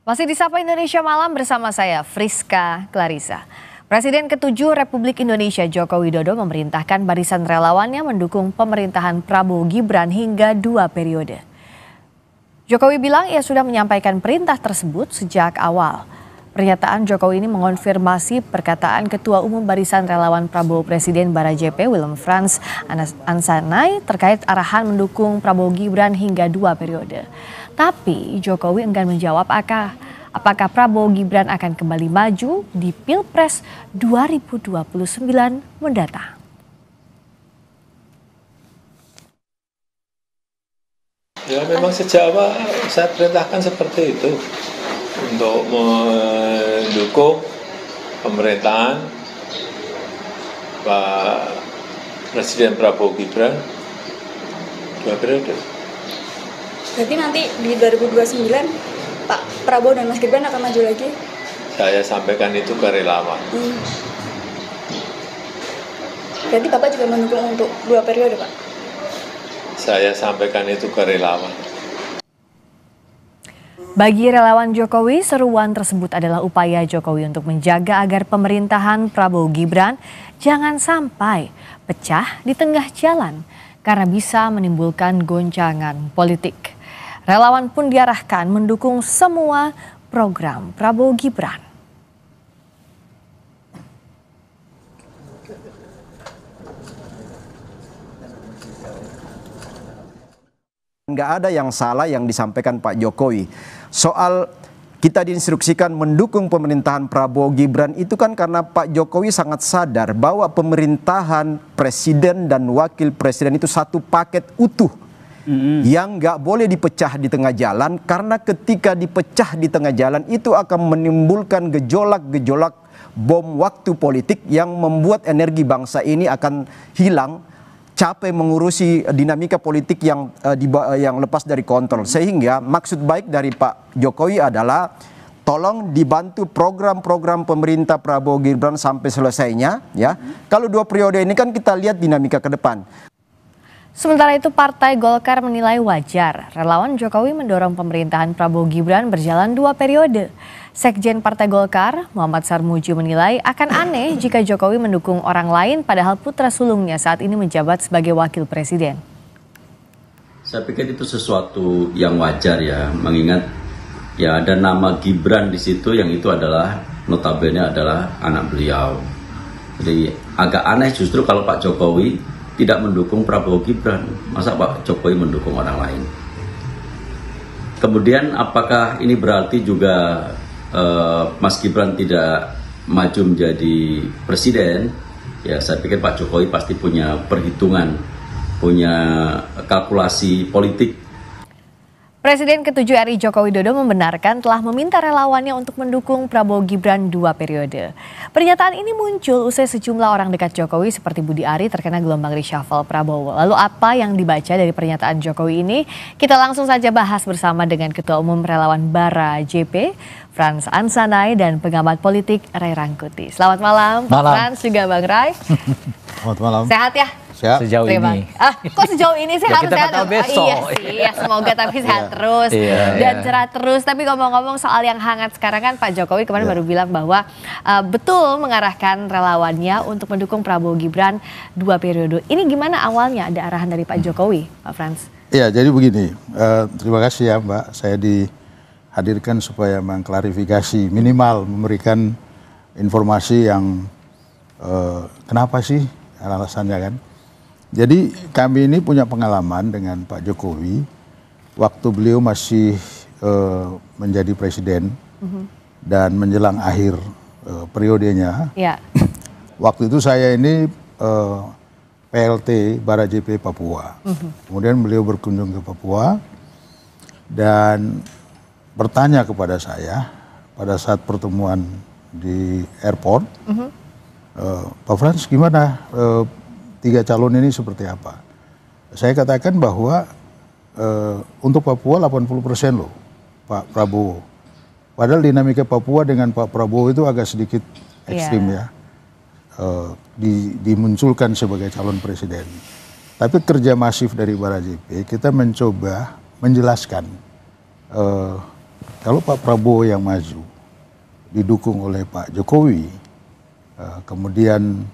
Masih di Sapa Indonesia Malam bersama saya, Friska Clarissa. Presiden ke-7 Republik Indonesia Joko Widodo memerintahkan barisan relawannya mendukung pemerintahan Prabowo Gibran hingga 2 periode. Jokowi bilang ia sudah menyampaikan perintah tersebut sejak awal. Pernyataan Jokowi ini mengonfirmasi perkataan Ketua Umum Barisan Relawan Prabowo Presiden Barajp Willem Frans Ansanai terkait arahan mendukung Prabowo Gibran hingga 2 periode. Tapi Jokowi enggan menjawab apakah Prabowo Gibran akan kembali maju di Pilpres 2029 mendatang. Ya memang sejak awal saya perintahkan seperti itu untuk mendukung pemerintahan Pak Presiden Prabowo Gibran 2 periode. Berarti nanti di 2029 Pak Prabowo dan Mas Gibran akan maju lagi? Saya sampaikan itu ke relawan. Berarti Bapak juga mendukung untuk 2 periode, Pak? Saya sampaikan itu ke relawan. Bagi relawan Jokowi, seruan tersebut adalah upaya Jokowi untuk menjaga agar pemerintahan Prabowo Gibran jangan sampai pecah di tengah jalan karena bisa menimbulkan goncangan politik. Relawan pun diarahkan mendukung semua program Prabowo Gibran. Nggak ada yang salah yang disampaikan Pak Jokowi. Soal kita diinstruksikan mendukung pemerintahan Prabowo Gibran itu kan karena Pak Jokowi sangat sadar bahwa pemerintahan presiden dan wakil presiden itu satu paket utuh. Yang nggak boleh dipecah di tengah jalan, karena ketika dipecah di tengah jalan itu akan menimbulkan gejolak-gejolak bom waktu politik yang membuat energi bangsa ini akan hilang, capek mengurusi dinamika politik yang lepas dari kontrol. Sehingga maksud baik dari Pak Jokowi adalah tolong dibantu program-program pemerintah Prabowo Gibran sampai selesainya, ya. Kalau 2 periode ini kan kita lihat dinamika ke depan. Sementara itu Partai Golkar menilai wajar relawan Jokowi mendorong pemerintahan Prabowo Gibran berjalan 2 periode. Sekjen Partai Golkar, Muhammad Sarmuji menilai akan aneh jika Jokowi mendukung orang lain padahal putra sulungnya saat ini menjabat sebagai wakil presiden. Saya pikir itu sesuatu yang wajar ya, mengingat ya ada nama Gibran di situ yang itu adalah notabene adalah anak beliau. Jadi agak aneh justru kalau Pak Jokowi tidak mendukung Prabowo Gibran, masa Pak Jokowi mendukung orang lain. Kemudian apakah ini berarti juga Mas Gibran tidak maju menjadi presiden? Ya saya pikir Pak Jokowi pasti punya perhitungan, punya kalkulasi politik. Presiden ke-7 RI Joko Widodo membenarkan telah meminta relawannya untuk mendukung Prabowo Gibran 2 periode. Pernyataan ini muncul usai sejumlah orang dekat Jokowi seperti Budi Ari terkena gelombang reshuffle Prabowo. Lalu apa yang dibaca dari pernyataan Jokowi ini? Kita langsung saja bahas bersama dengan Ketua Umum Relawan Barajp, Frans Ansanai, dan pengamat politik Ray Rangkuti. Selamat malam, Pak Frans juga Bang Ray. Selamat malam. Sehat ya? Sejauh ini. Kok sejauh ini sih harus sehat? Tahu besok. Iya sih, ya, semoga tapi sehat terus dan cerah terus. Tapi ngomong-ngomong soal yang hangat sekarang kan Pak Jokowi kemarin baru bilang bahwa betul mengarahkan relawannya untuk mendukung Prabowo Gibran 2 periode. Ini gimana awalnya ada arahan dari Pak Jokowi, Pak Frans? Iya, jadi begini. Terima kasih ya Mbak, saya dihadirkan supaya mengklarifikasi, minimal memberikan informasi yang kenapa sih alasannya kan. Jadi kami ini punya pengalaman dengan Pak Jokowi waktu beliau masih menjadi presiden dan menjelang akhir periodenya. Ya. Waktu itu saya ini PLT Barajp Papua. Kemudian beliau berkunjung ke Papua dan bertanya kepada saya pada saat pertemuan di airport, Pak Frans gimana? 3 calon ini seperti apa? Saya katakan bahwa untuk Papua 80% loh Pak Prabowo. Padahal dinamika Papua dengan Pak Prabowo itu agak sedikit ekstrim ya. Dimunculkan sebagai calon presiden. Tapi kerja masif dari Barajp, kita mencoba menjelaskan kalau Pak Prabowo yang maju didukung oleh Pak Jokowi, kemudian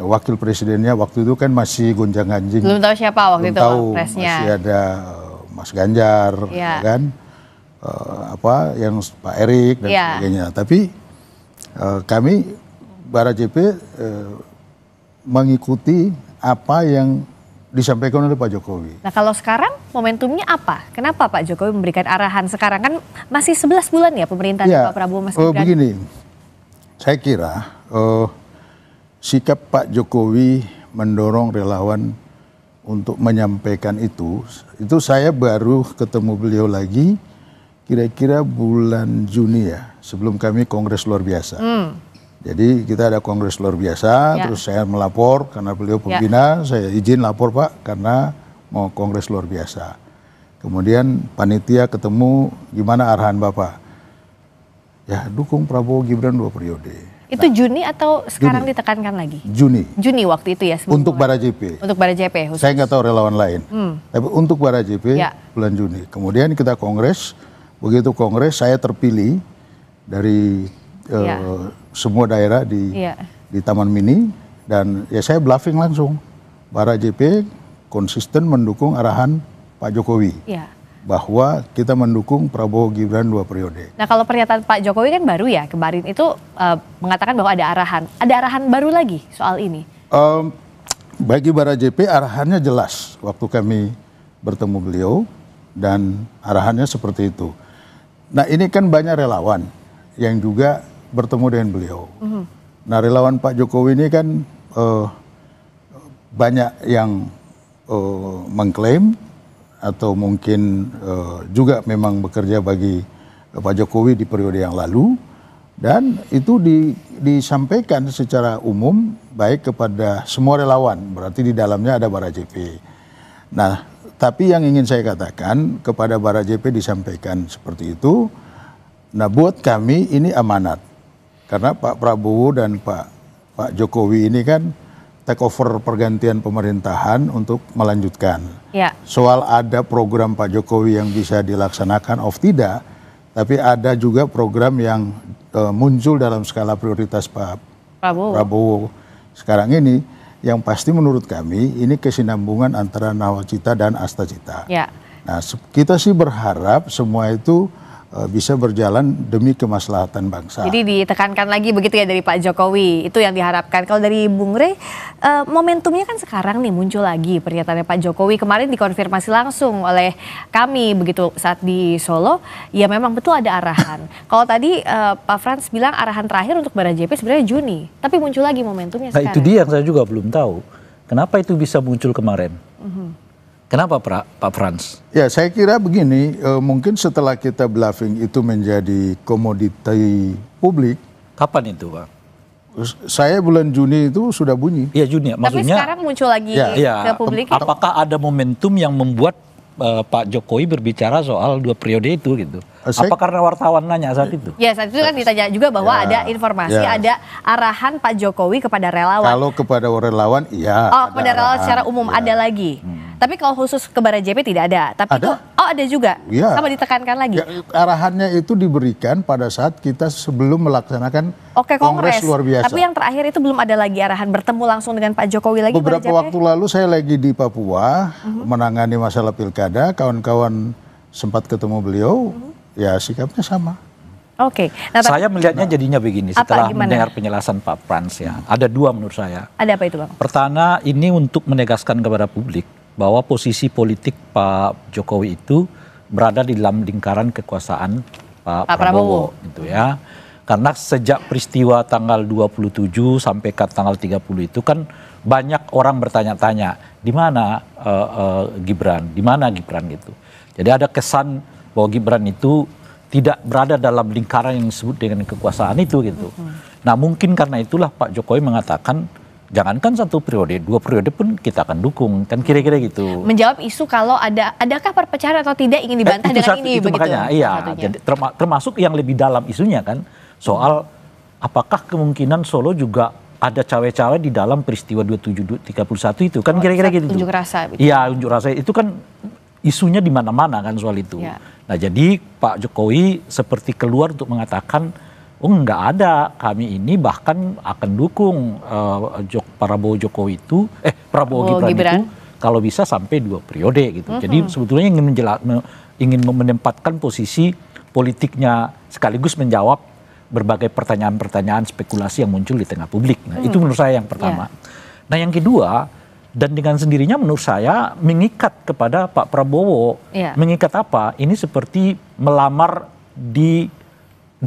wakil presidennya waktu itu kan masih gonjang-ganjing. Belum tahu siapa waktu itu presnya. Masih ada Mas Ganjar, ya kan, yang Pak Erik dan sebagainya. Tapi kami Barajepe mengikuti apa yang disampaikan oleh Pak Jokowi. Nah kalau sekarang momentumnya apa? Kenapa Pak Jokowi memberikan arahan sekarang? Kan masih 11 bulan ya pemerintahan Pak Prabowo Mas Gibran. Begini, saya kira sikap Pak Jokowi mendorong relawan untuk menyampaikan itu saya baru ketemu beliau lagi kira-kira bulan Juni ya, sebelum kami kongres luar biasa. Jadi kita ada kongres luar biasa, terus saya melapor karena beliau pembina, saya izin lapor Pak karena mau kongres luar biasa. Kemudian panitia ketemu, gimana arahan Bapak? Ya dukung Prabowo Gibran 2 periode. Itu Juni atau sekarang ditekankan lagi? Juni. Juni waktu itu ya? Untuk Barajepe. Untuk Barajepe khusus. Saya nggak tahu relawan lain. Tapi untuk Barajepe bulan Juni. Kemudian kita kongres, begitu kongres saya terpilih dari semua daerah di Taman Mini. Dan ya saya bluffing langsung. Barajepe konsisten mendukung arahan Pak Jokowi. Bahwa kita mendukung Prabowo Gibran 2 periode. Nah kalau pernyataan Pak Jokowi kan baru ya, kemarin itu mengatakan bahwa ada arahan. Ada arahan baru lagi soal ini? Bagi Barajepe arahannya jelas waktu kami bertemu beliau dan arahannya seperti itu. Nah ini kan banyak relawan yang juga bertemu dengan beliau. Nah relawan Pak Jokowi ini kan banyak yang mengklaim atau mungkin juga memang bekerja bagi Pak Jokowi di periode yang lalu, dan itu disampaikan secara umum baik kepada semua relawan, berarti di dalamnya ada Barajepe. Nah, tapi yang ingin saya katakan kepada Barajepe disampaikan seperti itu. Nah, buat kami ini amanat, karena Pak Prabowo dan Pak Jokowi ini kan take over pergantian pemerintahan untuk melanjutkan. Soal ada program Pak Jokowi yang bisa dilaksanakan tidak, tapi ada juga program yang muncul dalam skala prioritas Pak Prabowo sekarang ini, yang pasti menurut kami ini kesinambungan antara Nawacita dan Astacita. Nah kita sih berharap semua itu bisa berjalan demi kemaslahatan bangsa. Jadi ditekankan lagi begitu ya dari Pak Jokowi, itu yang diharapkan. Kalau dari Bung Rey, momentumnya kan sekarang nih muncul lagi pernyataannya Pak Jokowi, kemarin dikonfirmasi langsung oleh kami begitu saat di Solo, ya memang betul ada arahan. Kalau tadi Pak Frans bilang arahan terakhir untuk Barajepe sebenarnya Juni, tapi muncul lagi momentumnya sekarang. Nah itu dia yang saya juga belum tahu, kenapa itu bisa muncul kemarin. Kenapa Pak Frans? Ya saya kira begini, mungkin setelah kita bluffing itu menjadi komoditi publik. Kapan itu Pak? Saya bulan Juni itu sudah bunyi. Iya Juni, maksudnya. Tapi sekarang muncul lagi ke publik. Apakah ada momentum yang membuat Pak Jokowi berbicara soal 2 periode itu gitu? Apa karena wartawan nanya saat itu? Ya saat itu kan ditanya juga bahwa ada informasi, ada arahan Pak Jokowi kepada relawan. Kalau kepada relawan iya. Oh kepada relawan secara umum ada lagi. Tapi kalau khusus ke Barajepe tidak ada. Tapi itu ada juga. Sama ditekankan lagi. Arahannya itu diberikan pada saat kita sebelum melaksanakan kongres luar biasa. Tapi yang terakhir itu belum ada lagi arahan bertemu langsung dengan Pak Jokowi lagi. Beberapa waktu lalu saya lagi di Papua menangani masalah pilkada, kawan-kawan sempat ketemu beliau, ya sikapnya sama. Nah, saya melihatnya jadinya begini, setelah mendengar penjelasan Pak Frans ya, ada 2 menurut saya. Ada apa itu Bang? Pertama, ini untuk menegaskan kepada publik bahwa posisi politik Pak Jokowi itu berada di dalam lingkaran kekuasaan Pak Prabowo gitu ya. Karena sejak peristiwa tanggal 27 sampai ke tanggal 30 itu kan banyak orang bertanya-tanya di mana Gibran, di mana Gibran gitu. Jadi ada kesan bahwa Gibran itu tidak berada dalam lingkaran yang disebut dengan kekuasaan itu gitu. Nah mungkin karena itulah Pak Jokowi mengatakan jangankan 1 periode, 2 periode pun kita akan dukung, kan kira-kira gitu. Menjawab isu kalau adakah perpecahan atau tidak ingin dibantah dengan ini itu begitu. Makanya, iya, jadi, termasuk yang lebih dalam isunya kan soal apakah kemungkinan Solo juga ada cawe-cawe di dalam peristiwa 27-31 itu kan kira-kira gitu. Unjuk rasa. Iya unjuk rasa itu kan isunya di mana-mana kan soal itu. Nah jadi Pak Jokowi seperti keluar untuk mengatakan, oh nggak ada, kami ini bahkan akan dukung Prabowo Gibran itu kalau bisa sampai 2 periode gitu. Jadi sebetulnya ingin menempatkan posisi politiknya sekaligus menjawab berbagai pertanyaan-pertanyaan spekulasi yang muncul di tengah publik. Nah itu menurut saya yang pertama. Nah yang kedua, dan dengan sendirinya menurut saya mengikat kepada Pak Prabowo. Mengikat apa? Ini seperti melamar di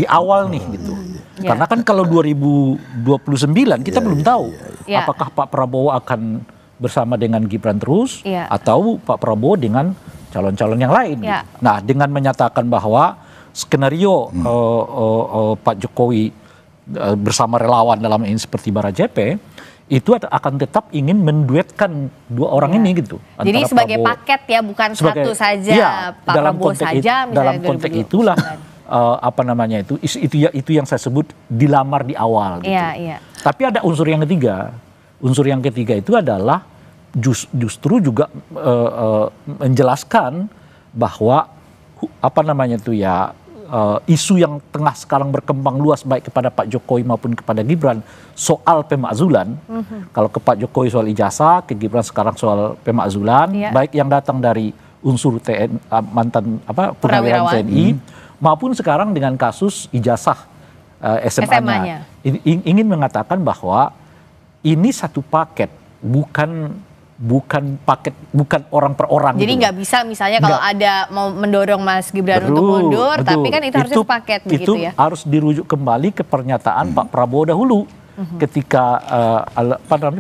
awal nih gitu. Karena kan kalau 2029 kita belum tahu apakah Pak Prabowo akan bersama dengan Gibran terus atau Pak Prabowo dengan calon-calon yang lain. Gitu. Nah dengan menyatakan bahwa skenario Pak Jokowi bersama relawan dalam ini seperti Barajepe itu akan tetap ingin menduetkan 2 orang ini gitu. Jadi sebagai paket ya, bukan satu saja Pak Prabowo saja. Dalam konteks itulah itu yang saya sebut dilamar di awal. Gitu. Tapi ada unsur yang ketiga. Unsur yang ketiga itu adalah justru juga menjelaskan bahwa isu yang tengah sekarang berkembang luas baik kepada Pak Jokowi maupun kepada Gibran soal pemakzulan. Kalau ke Pak Jokowi soal ijazah, ke Gibran sekarang soal pemakzulan, baik yang datang dari unsur mantan purnawirawan TNI maupun sekarang dengan kasus ijazah SMA-nya. Ingin mengatakan bahwa ini satu paket, bukan orang per orang. Jadi nggak bisa misalnya kalau ada mau mendorong Mas Gibran untuk mundur, tapi kan itu harus sepaket begitu ya. Harus dirujuk kembali ke pernyataan Pak Prabowo dahulu. Ketika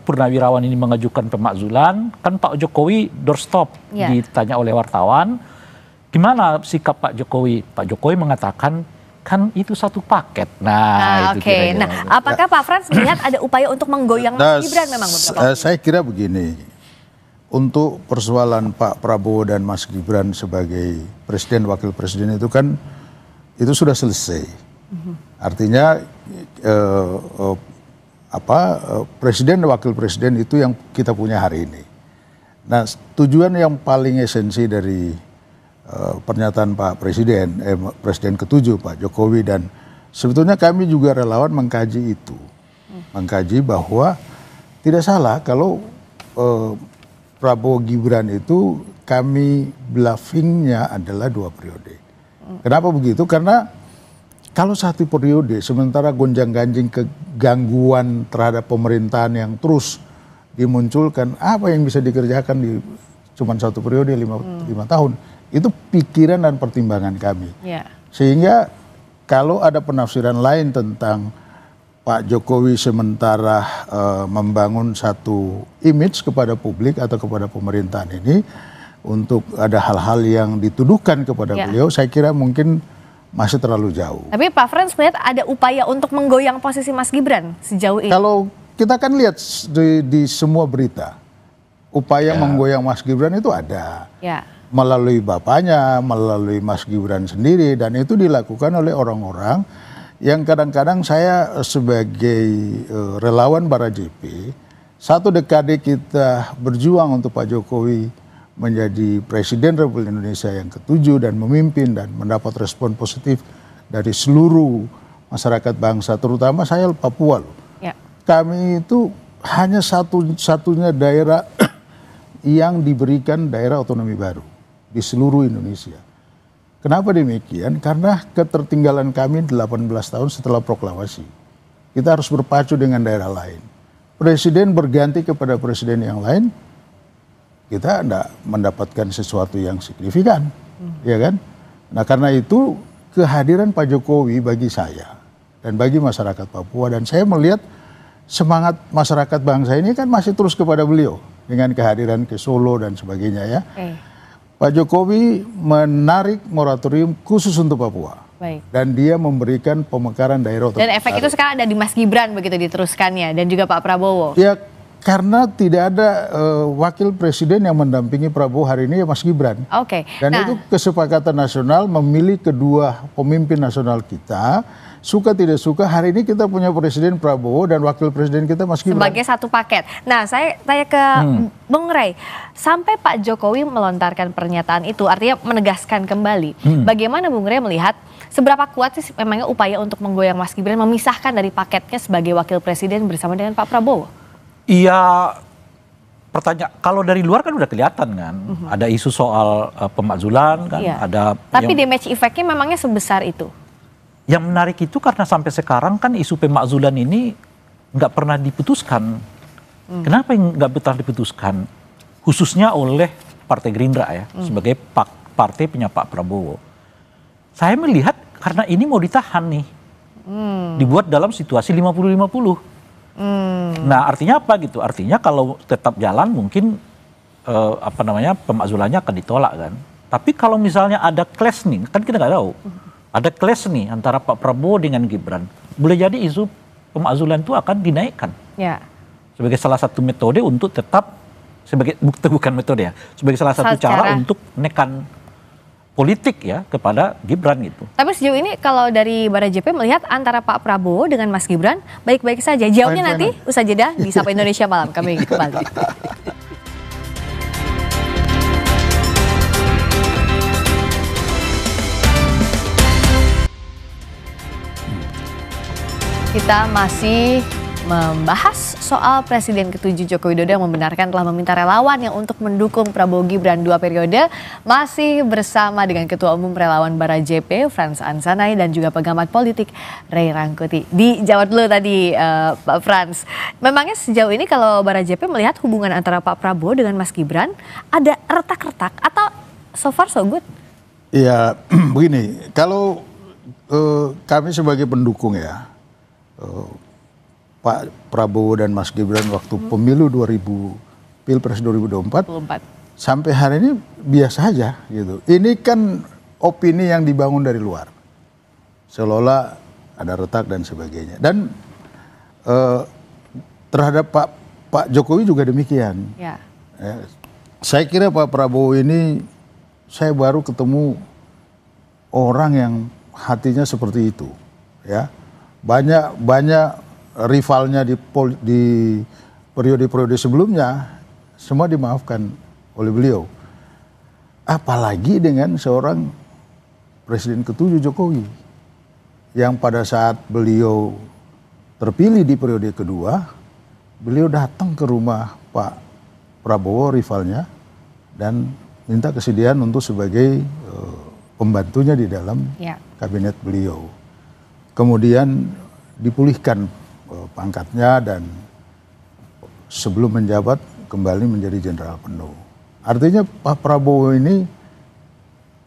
purnawirawan ini mengajukan pemakzulan, kan Pak Jokowi doorstop ditanya oleh wartawan, gimana sikap Pak Jokowi? Pak Jokowi mengatakan kan itu satu paket. Nah, itu Nah, apakah Pak Frans melihat ada upaya untuk menggoyang Mas Gibran memang beberapa? Saya kira begini. Untuk persoalan Pak Prabowo dan Mas Gibran sebagai presiden wakil presiden itu kan itu sudah selesai. Artinya presiden dan wakil presiden itu yang kita punya hari ini. Nah, tujuan yang paling esensi dari pernyataan Pak Presiden, Presiden ke-7 Pak Jokowi, dan sebetulnya kami juga relawan mengkaji itu, mengkaji bahwa tidak salah kalau Prabowo Gibran itu kami bluffingnya adalah 2 periode. Kenapa begitu? Karena kalau 1 periode sementara gonjang-ganjing kegangguan terhadap pemerintahan yang terus dimunculkan, apa yang bisa dikerjakan di cuma 1 periode 5 tahun? Itu pikiran dan pertimbangan kami. Sehingga kalau ada penafsiran lain tentang Pak Jokowi sementara membangun satu image kepada publik atau kepada pemerintahan ini untuk ada hal-hal yang dituduhkan kepada beliau, saya kira mungkin masih terlalu jauh. Tapi Pak Frans melihat ada upaya untuk menggoyang posisi Mas Gibran sejauh ini? Kalau kita kan lihat di semua berita, upaya menggoyang Mas Gibran itu ada. Melalui bapaknya, melalui Mas Gibran sendiri, dan itu dilakukan oleh orang-orang yang kadang-kadang saya sebagai relawan Barajepe, 1 dekade kita berjuang untuk Pak Jokowi menjadi Presiden Republik Indonesia yang ke-7 dan memimpin dan mendapat respon positif dari seluruh masyarakat bangsa, terutama saya Papua loh. Kami itu hanya satu-satunya daerah yang diberikan daerah otonomi baru di seluruh Indonesia. Kenapa demikian? Karena ketertinggalan kami 18 tahun setelah proklamasi. Kita harus berpacu dengan daerah lain. Presiden berganti kepada presiden yang lain, kita tidak mendapatkan sesuatu yang signifikan. Ya kan? Nah karena itu kehadiran Pak Jokowi bagi saya dan bagi masyarakat Papua, dan saya melihat semangat masyarakat bangsa ini kan masih terus kepada beliau dengan kehadiran ke Solo dan sebagainya ya. Pak Jokowi menarik moratorium khusus untuk Papua. Dan dia memberikan pemekaran daerah otonomi. Dan efek itu sekarang ada di Mas Gibran begitu diteruskannya, dan juga Pak Prabowo. Ya Karena tidak ada wakil presiden yang mendampingi Prabowo hari ini ya Mas Gibran. Oke. Dan itu kesepakatan nasional memilih kedua pemimpin nasional kita. Suka tidak suka hari ini kita punya presiden Prabowo dan wakil presiden kita Mas Gibran. Sebagai satu paket. Nah, saya tanya ke Bung Rey, sampai Pak Jokowi melontarkan pernyataan itu, artinya menegaskan kembali. Bagaimana Bung Rey melihat seberapa kuat sih memangnya upaya untuk menggoyang Mas Gibran, memisahkan dari paketnya sebagai wakil presiden bersama dengan Pak Prabowo? Iya, kalau dari luar kan udah kelihatan kan, ada isu soal pemakzulan kan, ada. Tapi damage effect-nya memangnya sebesar itu? Yang menarik itu karena sampai sekarang kan isu pemakzulan ini nggak pernah diputuskan. Kenapa nggak pernah diputuskan? Khususnya oleh Partai Gerindra ya, sebagai partai punya Pak Prabowo. Saya melihat karena ini mau ditahan nih, dibuat dalam situasi 50-50. Nah artinya apa gitu? Artinya kalau tetap jalan mungkin pemakzulannya akan ditolak kan. Tapi kalau misalnya ada clash nih, kan kita nggak tahu. Ada clash nih antara Pak Prabowo dengan Gibran. Boleh jadi isu pemakzulan itu akan dinaikkan. Ya. Sebagai salah satu metode untuk tetap, bukan metode ya, sebagai salah satu cara untuk menekan politik ya kepada Gibran gitu. Tapi sejauh ini kalau dari Barajp melihat antara Pak Prabowo dengan Mas Gibran baik-baik saja. Jawabnya nanti usai jeda di Sapa Indonesia Malam. Kami kembali. Kita masih membahas soal Presiden ke-7 Joko Widodo yang membenarkan telah meminta relawan yang untuk mendukung Prabowo Gibran 2 periode, masih bersama dengan Ketua Umum Relawan Barajp Frans Ansanai dan juga pengamat politik Ray Rangkuti. Dijawab dulu tadi Pak Frans, memangnya sejauh ini kalau Barajp melihat hubungan antara Pak Prabowo dengan Mas Gibran ada retak-retak atau so far so good? Iya begini, kalau kami sebagai pendukung ya, Pak Prabowo dan Mas Gibran waktu pemilu Pilpres 2024 sampai hari ini biasa aja gitu. Ini kan opini yang dibangun dari luar, seolah-olah ada retak dan sebagainya. Dan terhadap Pak Jokowi juga demikian. Ya, saya kira Pak Prabowo ini, saya baru ketemu orang yang hatinya seperti itu. Ya, banyak rivalnya di periode-periode sebelumnya semua dimaafkan oleh beliau. Apalagi dengan seorang Presiden ke-7 Jokowi yang pada saat beliau terpilih di periode kedua, beliau datang ke rumah Pak Prabowo rivalnya dan minta kesediaan untuk sebagai pembantunya di dalam kabinet beliau. Kemudian dipulihkan pangkatnya dan sebelum menjabat kembali menjadi jenderal penuh. Artinya Pak Prabowo ini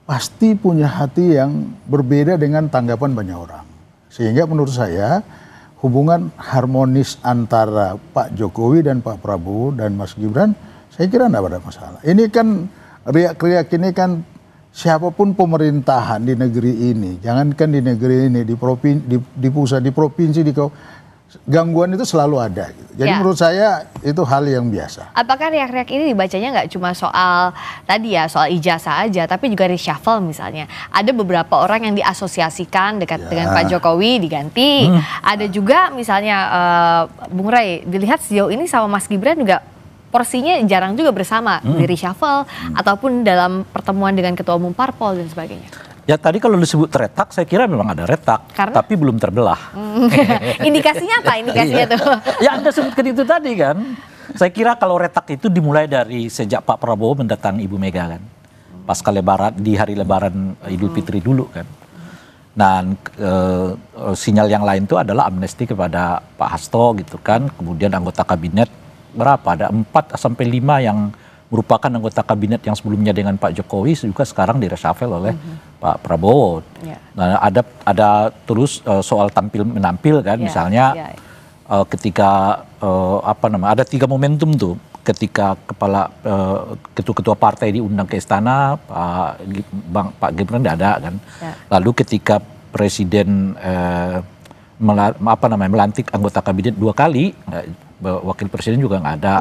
pasti punya hati yang berbeda dengan tanggapan banyak orang. Sehingga menurut saya hubungan harmonis antara Pak Jokowi dan Pak Prabowo dan Mas Gibran, saya kira tidak ada masalah. Ini kan riak-riak ini kan siapapun pemerintahan di negeri ini, jangankan di negeri ini, di pusat, di provinsi, gangguan itu selalu ada. Jadi menurut saya itu hal yang biasa. Apakah riak-riak ini dibacanya nggak cuma soal tadi ya, soal ijazah aja, tapi juga reshuffle misalnya. Ada beberapa orang yang diasosiasikan dekat dengan Pak Jokowi diganti. Ada juga misalnya Bung Ray, dilihat sejauh ini sama Mas Gibran juga porsinya jarang juga bersama di reshuffle ataupun dalam pertemuan dengan Ketua Umum Parpol dan sebagainya. Ya tadi kalau disebut retak, saya kira memang ada retak, tapi belum terbelah. Indikasinya apa? Indikasinya tuh? Ya Anda sebutkan itu tadi kan. Saya kira kalau retak itu dimulai dari sejak Pak Prabowo mendatangi Ibu Mega kan. Pasca Lebaran, di hari Lebaran Idul Fitri dulu kan. Dan sinyal yang lain itu adalah amnesti kepada Pak Hasto gitu kan. Kemudian anggota kabinet berapa? Ada 4 sampai 5 yang merupakan anggota kabinet yang sebelumnya dengan Pak Jokowi juga sekarang direshuffle oleh Pak Prabowo. Nah, ada terus soal tampil menampil kan, misalnya ketika ada 3 momentum tuh, ketika ketua-ketua partai diundang ke istana, Pak Gibran tidak ada kan. Lalu ketika Presiden melantik anggota kabinet 2 kali, wakil presiden juga nggak ada.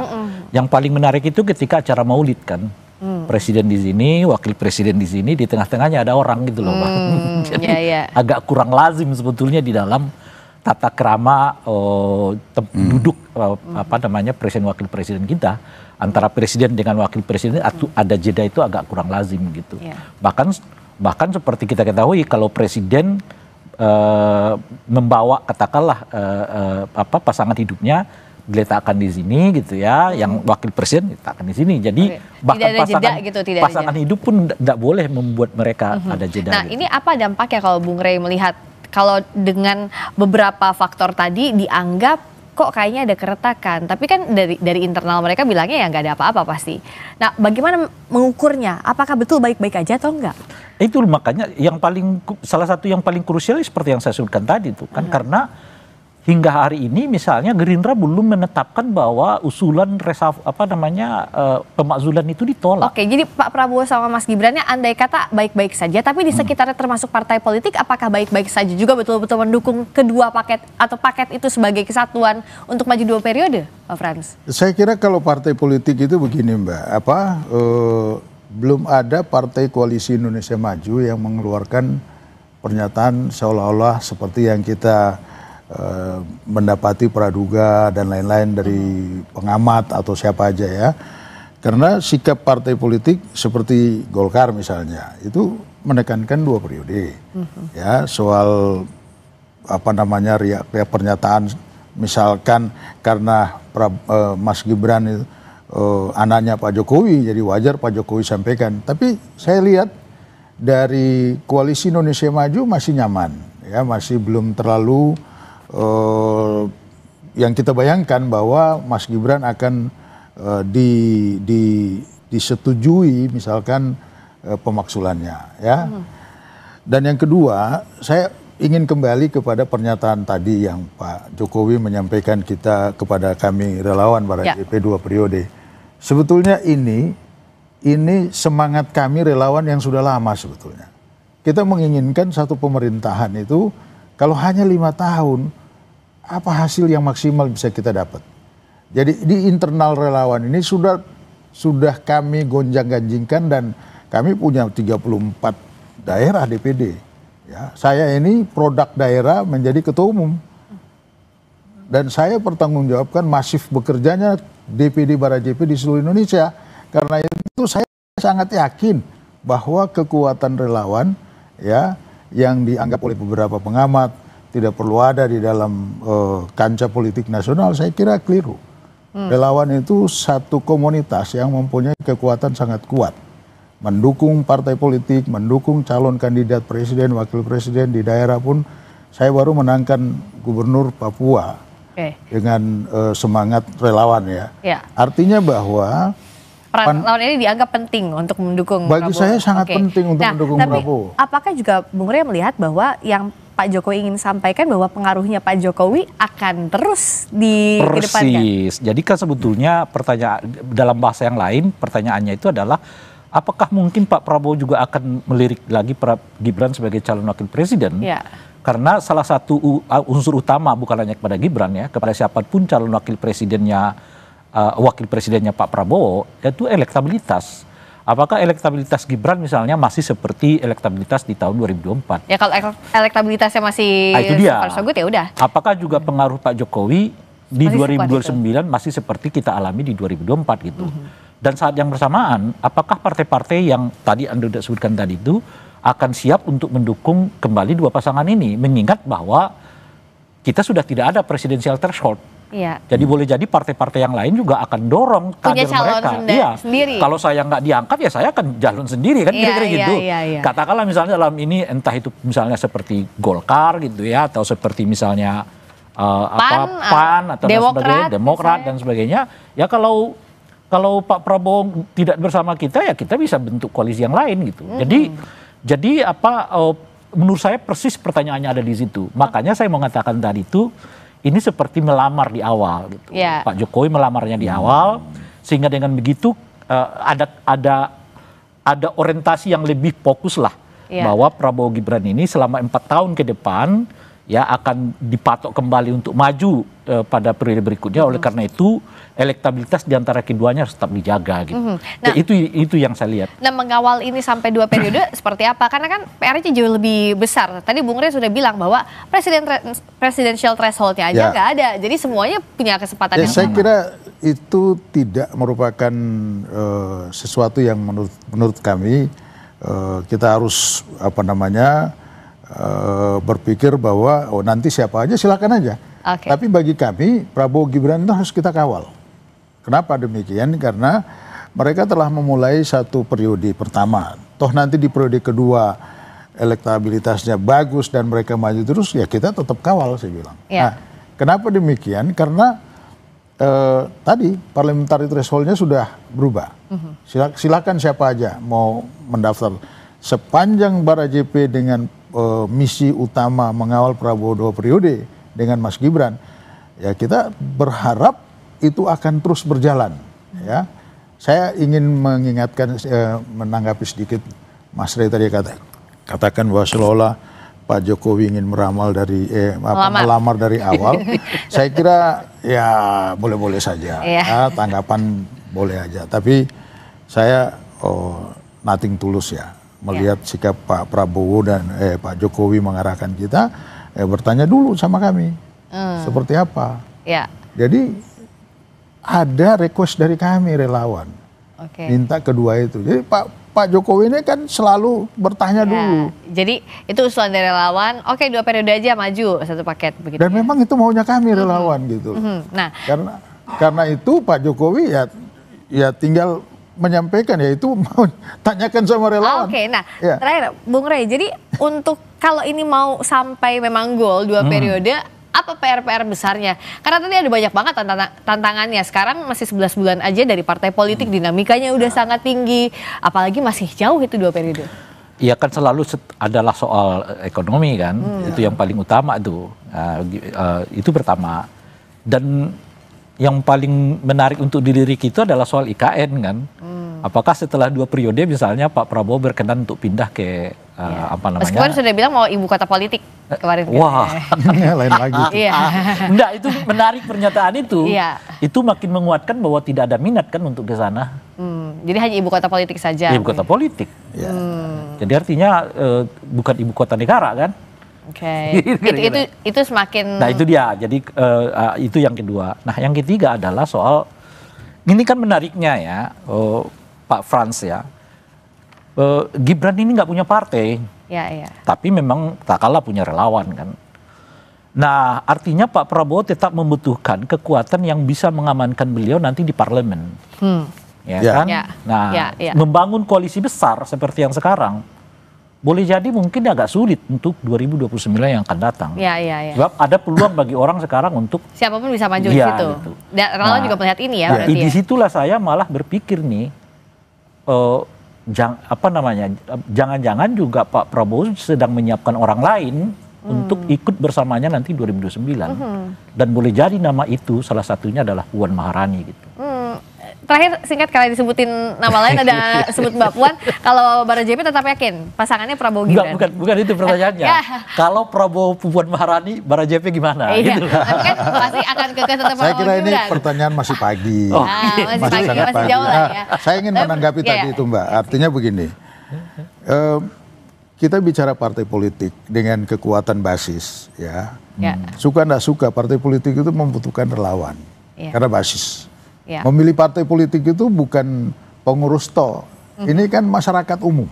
Yang paling menarik itu ketika acara Maulid kan. Presiden di sini, wakil presiden di sini, di tengah-tengahnya ada orang gitu loh, Bang. Jadi agak kurang lazim sebetulnya di dalam tata krama duduk presiden wakil presiden kita, antara presiden dengan wakil presiden ada jeda itu agak kurang lazim gitu. Bahkan seperti kita ketahui kalau presiden membawa katakanlah pasangan hidupnya diletakkan di sini gitu ya, yang wakil presiden diletakkan di sini. Jadi bahkan pasangan hidup pun tidak boleh membuat mereka ada jeda. Nah, gitu. ini apa dampaknya kalau Bung Rey melihat kalau dengan beberapa faktor tadi dianggap kok kayaknya ada keretakan, tapi kan dari internal mereka bilangnya ya nggak ada apa-apa pasti. Nah, bagaimana mengukurnya? Apakah betul baik-baik aja atau enggak? Itu makanya salah satu yang paling krusial seperti yang saya sebutkan tadi itu kan, karena hingga hari ini misalnya Gerindra belum menetapkan bahwa usulan pemakzulan itu ditolak. Oke, jadi Pak Prabowo sama Mas Gibrannya andai kata baik-baik saja, tapi di sekitarnya termasuk partai politik apakah baik-baik saja juga betul-betul mendukung kedua paket itu sebagai kesatuan untuk maju 2 periode, Pak Frans? Saya kira kalau partai politik itu begini Mbak, belum ada partai koalisi Indonesia Maju yang mengeluarkan pernyataan seolah-olah seperti yang kita mendapati praduga dan lain-lain dari pengamat atau siapa aja ya. Karena sikap partai politik seperti Golkar misalnya itu menekankan 2 periode. Ya, soal pernyataan misalkan karena Mas Gibran itu anaknya Pak Jokowi, jadi wajar Pak Jokowi sampaikan. Tapi saya lihat dari koalisi Indonesia Maju masih nyaman, ya, masih belum terlalu yang kita bayangkan bahwa Mas Gibran akan disetujui misalkan pemaksulannya, ya. Dan yang kedua, saya ingin kembali kepada pernyataan tadi yang Pak Jokowi menyampaikan kepada kami relawan Barajp 2 periode. Sebetulnya ini semangat kami relawan yang sudah lama sebetulnya. Kita menginginkan satu pemerintahan itu kalau hanya 5 tahun, apa hasil yang maksimal bisa kita dapat? Jadi di internal relawan ini sudah kami gonjang-ganjingkan dan kami punya 34 daerah DPD. Ya, saya ini produk daerah menjadi ketua umum. Dan saya pertanggungjawabkan masif bekerjanya DPD Barajp di seluruh Indonesia. Karena itu saya sangat yakin bahwa kekuatan relawan ya yang dianggap oleh beberapa pengamat tidak perlu ada di dalam kancah politik nasional, saya kira keliru. Relawan itu satu komunitas yang mempunyai kekuatan sangat kuat. Mendukung partai politik, mendukung calon kandidat presiden, wakil presiden di daerah pun. Saya baru menangkan gubernur Papua dengan semangat relawan ya. Artinya bahwa peran relawan ini dianggap penting untuk mendukung Prabowo. Bagi saya sangat penting untuk mendukung Prabowo. Apakah juga Bung Rey melihat bahwa yang Pak Jokowi ingin sampaikan bahwa pengaruhnya Pak Jokowi akan terus dikedepankan? Persis. Jadi kan sebetulnya pertanyaan dalam bahasa yang lain, pertanyaannya itu adalah apakah mungkin Pak Prabowo juga akan melirik lagi Gibran sebagai calon wakil presiden? Karena salah satu unsur utama bukan hanya kepada Gibran ya, kepada siapapun calon wakil presidennya Pak Prabowo, yaitu elektabilitas. Apakah elektabilitas Gibran misalnya masih seperti elektabilitas di tahun 2024? Ya kalau elektabilitasnya masih so good ya udah. Apakah juga pengaruh Pak Jokowi di 2029 masih seperti kita alami di 2024 gitu. Dan saat yang bersamaan, apakah partai-partai yang tadi Anda sudah sebutkan tadi itu akan siap untuk mendukung kembali 2 pasangan ini, mengingat bahwa kita sudah tidak ada presidensial threshold. Jadi boleh jadi partai-partai yang lain juga akan dorong kader mereka. Sendiri. Kalau saya nggak diangkat ya saya akan jalan sendiri kan kira-kira gitu. Katakanlah misalnya dalam ini entah itu misalnya seperti Golkar gitu ya, atau seperti misalnya PAN atau Demokrat dan sebagainya. Ya kalau Pak Prabowo tidak bersama kita ya kita bisa bentuk koalisi yang lain gitu. Jadi menurut saya persis pertanyaannya ada di situ. Makanya saya mau mengatakan tadi itu ini seperti melamar di awal gitu. Pak Jokowi melamarnya di awal sehingga dengan begitu ada orientasi yang lebih fokus lah bahwa Prabowo Gibran ini selama 4 tahun ke depan ya akan dipatok kembali untuk maju pada periode berikutnya. Oleh karena itu elektabilitas di antara keduanya harus tetap dijaga gitu. Nah, itu yang saya lihat. Nah, mengawal ini sampai 2 periode seperti apa? Karena kan PR-nya jauh lebih besar. Tadi Bung Rey sudah bilang bahwa presidential threshold-nya aja nggak ada. Jadi semuanya punya kesempatan yang saya sama. kira itu tidak merupakan sesuatu yang menurut kami kita harus berpikir bahwa nanti siapa aja silakan aja. Okay. Tapi bagi kami Prabowo Gibran itu harus kita kawal. Kenapa demikian? Karena mereka telah memulai satu periode pertama. Toh nanti di periode kedua elektabilitasnya bagus dan mereka maju terus, ya kita tetap kawal, saya bilang. Yeah. Nah, kenapa demikian? Karena tadi parliamentary threshold-nya sudah berubah. Silakan siapa aja mau mendaftar. Sepanjang Barajepi dengan misi utama mengawal Prabowo 2 periode dengan Mas Gibran, ya kita berharap itu akan terus berjalan. Ya, saya ingin mengingatkan, menanggapi sedikit Mas Rey tadi katakan bahwa seolah Pak Jokowi ingin meramal dari melamar dari awal. Saya kira ya boleh-boleh saja, ya, tanggapan boleh aja. Tapi saya nothing tulus ya melihat sikap Pak Prabowo dan Pak Jokowi mengarahkan kita. Bertanya dulu sama kami seperti apa. Ya. Jadi ada request dari kami relawan, minta kedua itu. Jadi Pak Jokowi ini kan selalu bertanya dulu. Jadi itu usulan dari relawan. Oke, 2 periode aja maju satu paket begitu. Dan memang itu maunya kami relawan gitu. Nah, karena itu Pak Jokowi ya tinggal menyampaikan, ya itu mau tanyakan sama relawan. Oke, nah terakhir Bung Rey, jadi untuk kalau ini mau sampai memang goal 2 periode, apa PR-PR besarnya? Karena tadi ada banyak banget tantangannya. Sekarang masih 11 bulan aja dari partai politik, dinamikanya udah sangat tinggi. Apalagi masih jauh itu 2 periode. Iya kan selalu adalah soal ekonomi kan, itu yang paling utama tuh. Itu pertama. Dan yang paling menarik untuk dilirik itu adalah soal IKN kan. Apakah setelah 2 periode misalnya Pak Prabowo berkenan untuk pindah ke apa namanya? Meskipun sudah bilang mau ibu kota politik kemarin. Wah, lain lagi. Enggak, itu menarik pernyataan itu. Iya. Itu makin menguatkan bahwa tidak ada minat kan untuk ke sana. Jadi hanya ibu kota politik saja. Ibu kota politik. Jadi artinya bukan ibu kota negara kan? Oke. Itu semakin. Nah itu dia. Jadi itu yang kedua. Nah yang ketiga adalah soal ini kan menariknya ya, Pak Frans ya. Gibran ini nggak punya partai. Ya. Tapi memang tak kalah punya relawan kan. Nah artinya Pak Prabowo tetap membutuhkan kekuatan yang bisa mengamankan beliau nanti di parlemen. Kan? Nah membangun koalisi besar seperti yang sekarang boleh jadi mungkin agak sulit untuk 2029 yang akan datang. Sebab ada peluang bagi orang sekarang untuk siapapun bisa maju di situ. Gitu. Dan relawan juga melihat ini ya. Berarti disitulah saya malah berpikir nih, jangan-jangan juga Pak Prabowo sedang menyiapkan orang lain untuk ikut bersamanya nanti 2029. Dan boleh jadi nama itu salah satunya adalah Puan Maharani gitu. Terakhir singkat, kalau disebutin nama lain ada sebut Mbak Puan. Kalau Barajepi tetap yakin pasangannya Prabowo Gibran? Bukan itu pertanyaannya. Kalau Prabowo Puan Maharani, Barajepi gimana? Iya. Gitu. Kan pasti akan tetap Prabowo. Saya kira ini pertanyaan masih pagi. Masih jauh lah ya. Saya ingin menanggapi tadi itu Mbak. Artinya begini, kita bicara partai politik dengan kekuatan basis, ya. Suka nggak suka partai politik itu membutuhkan relawan karena basis. Memilih partai politik itu bukan pengurus toh, ini kan masyarakat umum.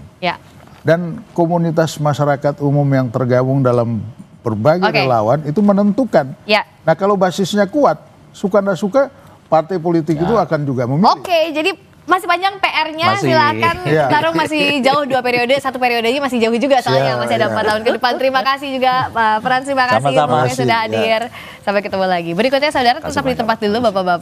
Dan komunitas masyarakat umum yang tergabung dalam berbagai relawan itu menentukan. Nah kalau basisnya kuat, suka nggak suka partai politik itu akan juga memilih. Jadi masih panjang PR-nya, silakan taruh, masih jauh 2 periode, 1 periodenya masih jauh juga soalnya masih ada 4 tahun ke depan. Terima kasih juga Pak Frans, terima kasih yang sudah hadir. Sampai ketemu lagi. Berikutnya saudara tetap di tempat dulu Bapak-Bapak.